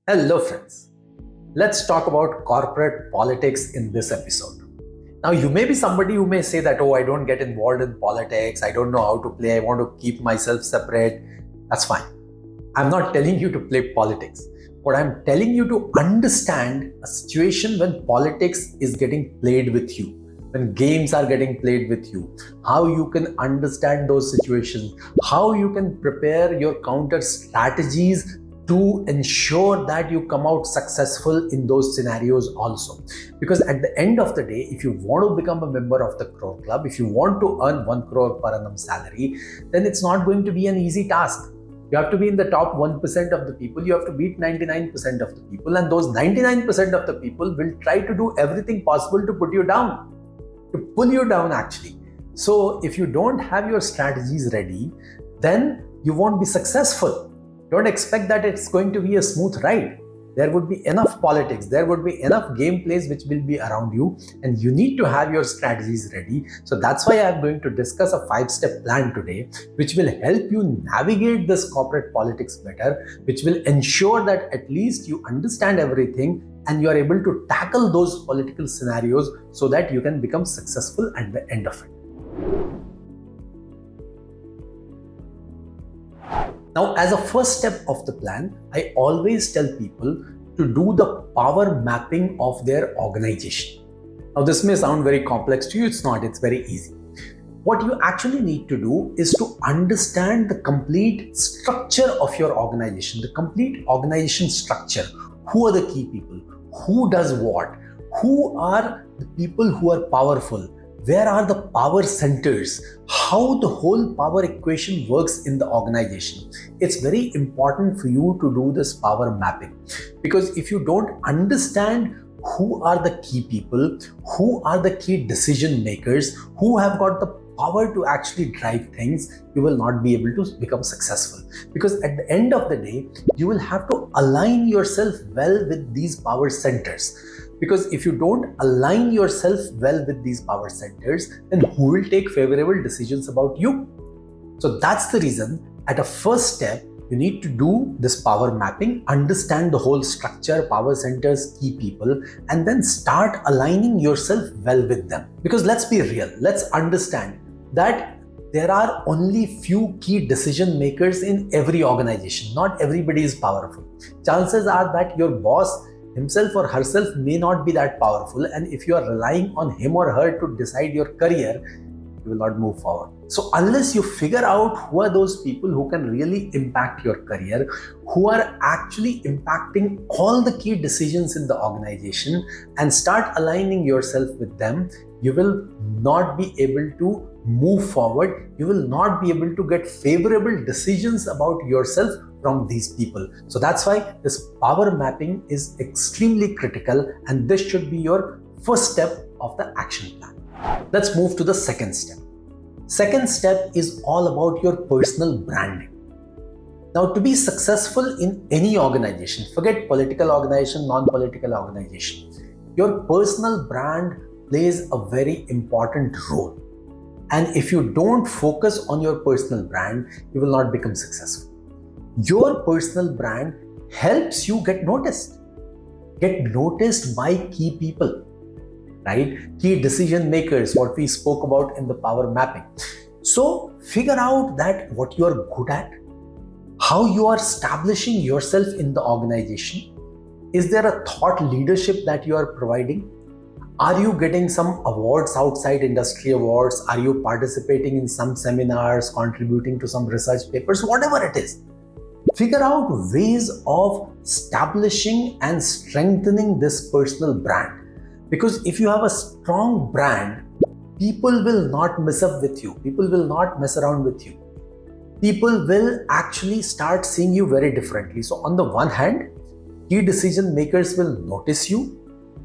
Hello, friends. Let's talk about corporate politics in this episode. Now, you may be somebody who may say that, oh, I don't get involved in politics. I don't know how to play. I want to keep myself separate. That's fine. I'm not telling you to play politics. But I'm telling you to understand a situation when politics is getting played with you, when games are getting played with you, how you can understand those situations, how you can prepare your counter strategies to ensure that you come out successful in those scenarios also. Because at the end of the day, if you want to become a member of the Crore Club, if you want to earn 1 crore per annum salary, then it's not going to be an easy task. You have to be in the top 1% of the people. You have to beat 99% of the people. And those 99% of the people will try to do everything possible to put you down, to pull you down actually. So if you don't have your strategies ready, then you won't be successful. Don't expect that it's going to be a smooth ride. There would be enough politics, there would be enough gameplays which will be around you, and you need to have your strategies ready. So that's why I'm going to discuss a 5-step plan today, which will help you navigate this corporate politics better, which will ensure that at least you understand everything and you are able to tackle those political scenarios so that you can become successful at the end of it. Now, as a first step of the plan, I always tell people to do the power mapping of their organization. Now, this may sound very complex to you. It's not, it's very easy. What you actually need to do is to understand the complete structure of your organization, the complete organization structure. Who are the key people? Who does what? Who are the people who are powerful? Where are the power centers? How the whole power equation works in the organization. It's very important for you to do this power mapping, because if you don't understand who are the key people, who are the key decision makers, who have got the power to actually drive things, you will not be able to become successful. Because at the end of the day, you will have to align yourself well with these power centers. Because if you don't align yourself well with these power centers, then who will take favorable decisions about you? So that's the reason at a first step, you need to do this power mapping, understand the whole structure, power centers, key people, and then start aligning yourself well with them. Because let's be real, let's understand that there are only few key decision makers in every organization. Not everybody is powerful. Chances are that your boss himself or herself may not be that powerful, and if you are relying on him or her to decide your career, you will not move forward. So unless you figure out who are those people who can really impact your career, who are actually impacting all the key decisions in the organization, and start aligning yourself with them, you will not be able to move forward. You will not be able to get favorable decisions about yourself from these people. So that's why this power mapping is extremely critical, and this should be your first step of the action plan. Let's move to the second step. Second step is all about your personal branding. Now, to be successful in any organization, forget political organization, non-political organization, your personal brand plays a very important role. And if you don't focus on your personal brand, you will not become successful. Your personal brand helps you get noticed by key people, right? Key decision makers, what we spoke about in the power mapping. So figure out that what you are good at, how you are establishing yourself in the organization. Is there a thought leadership that you are providing? Are you getting some awards, outside industry awards? Are you participating in some seminars, contributing to some research papers, whatever it is? Figure out ways of establishing and strengthening this personal brand. Because if you have a strong brand, people will not mess up with you. People will not mess around with you. People will actually start seeing you very differently. So on the one hand, key decision makers will notice you,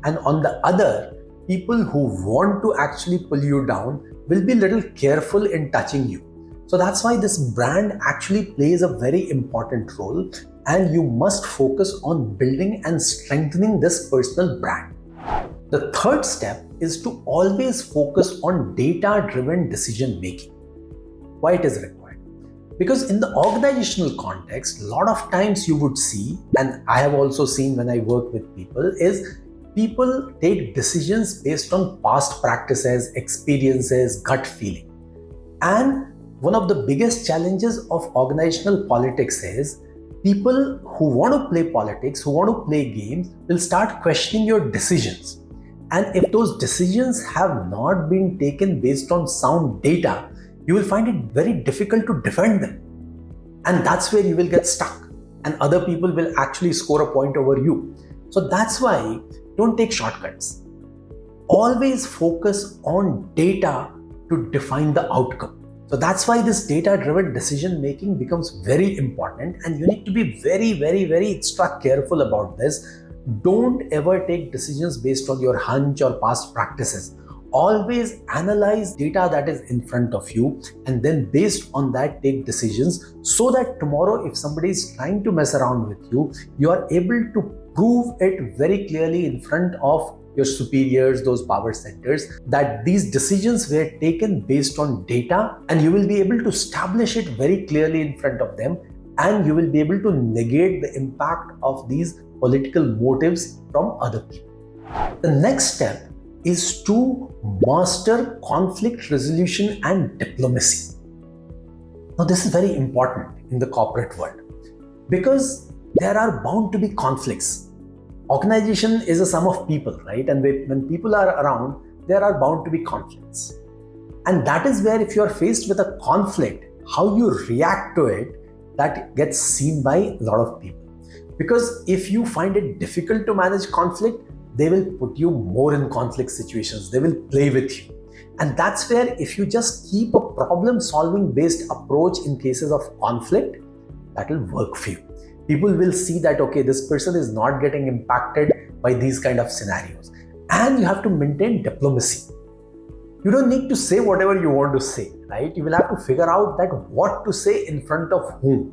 and on the other, people who want to actually pull you down will be a little careful in touching you. So that's why this brand actually plays a very important role, and you must focus on building and strengthening this personal brand. The third step is to always focus on data-driven decision making. Why it is required? Because in the organizational context, a lot of times you would see, and I have also seen when I work with people, is people take decisions based on past practices, experiences, gut feeling. And one of the biggest challenges of organizational politics is people who want to play politics, who want to play games, will start questioning your decisions. And if those decisions have not been taken based on sound data, you will find it very difficult to defend them. And that's where you will get stuck, and other people will actually score a point over you. So that's why don't take shortcuts. Always focus on data to define the outcome. So that's why this data-driven decision making becomes very important, and you need to be very extra careful about this. Don't ever take decisions based on your hunch or past practices. Always analyze data that is in front of you, and then based on that take decisions, so that tomorrow if somebody is trying to mess around with you, you are able to prove it very clearly in front of your superiors, those power centers, that these decisions were taken based on data, and you will be able to establish it very clearly in front of them, and you will be able to negate the impact of these political motives from other people. The next step is to master conflict resolution and diplomacy. Now, this is very important in the corporate world because there are bound to be conflicts. Organization is a sum of people, right? And when people are around, there are bound to be conflicts. And that is where if you are faced with a conflict, how you react to it, that gets seen by a lot of people. Because if you find it difficult to manage conflict, they will put you more in conflict situations. They will play with you. And that's where if you just keep a problem solving based approach in cases of conflict, that will work for you. People will see that, okay, this person is not getting impacted by these kind of scenarios. And you have to maintain diplomacy. You don't need to say whatever you want to say, right? You will have to figure out that what to say in front of whom.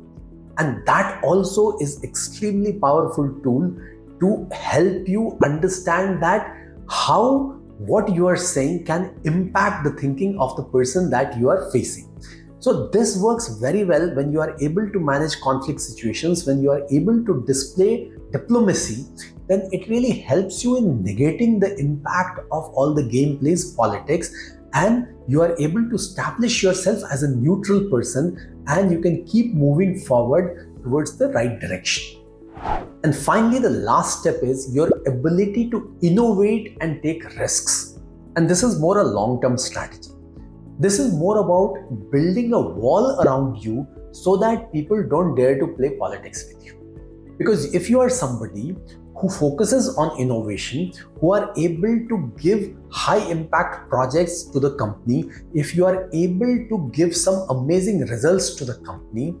And that also is extremely powerful tool to help you understand that how what you are saying can impact the thinking of the person that you are facing. So this works very well when you are able to manage conflict situations, when you are able to display diplomacy, then it really helps you in negating the impact of all the gameplays, politics, and you are able to establish yourself as a neutral person, and you can keep moving forward towards the right direction. And finally, the last step is your ability to innovate and take risks. And this is more a long-term strategy. This is more about building a wall around you so that people don't dare to play politics with you. Because if you are somebody who focuses on innovation, who are able to give high impact projects to the company, if you are able to give some amazing results to the company,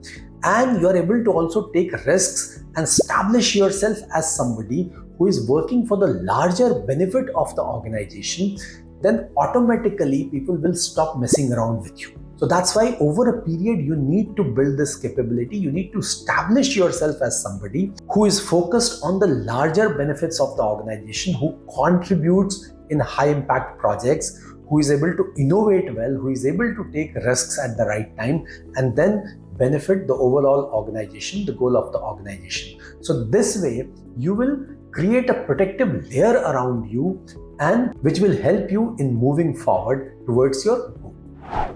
and you are able to also take risks and establish yourself as somebody who is working for the larger benefit of the organization, then automatically people will stop messing around with you. So that's why over a period you need to build this capability. You need to establish yourself as somebody who is focused on the larger benefits of the organization, who contributes in high impact projects, who is able to innovate well, who is able to take risks at the right time, and then benefit the overall organization, the goal of the organization. So this way you will create a protective layer around you, and which will help you in moving forward towards your goal.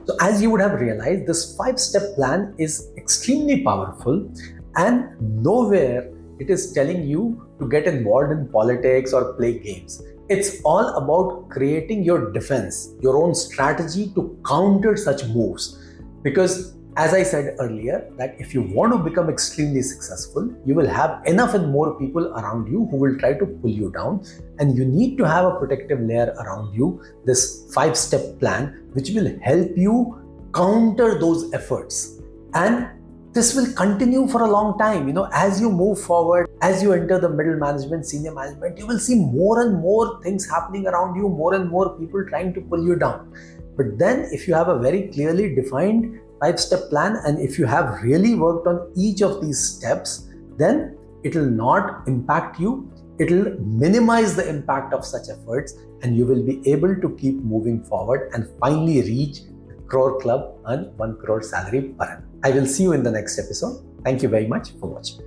So as you would have realized, this 5-step plan is extremely powerful, and nowhere it is telling you to get involved in politics or play games. It's all about creating your defense, your own strategy to counter such moves. Because as I said earlier, that if you want to become extremely successful, you will have enough and more people around you who will try to pull you down, and you need to have a protective layer around you, this 5-step plan, which will help you counter those efforts. And this will continue for a long time. As you move forward, as you enter the middle management, senior management, you will see more and more things happening around you, more and more people trying to pull you down. But then if you have a very clearly defined 5-step plan, and if you have really worked on each of these steps, then it will not impact you. It will minimize the impact of such efforts, and you will be able to keep moving forward and finally reach the Crore Club and 1 crore salary per annum. I will see you in the next episode. Thank you very much for watching.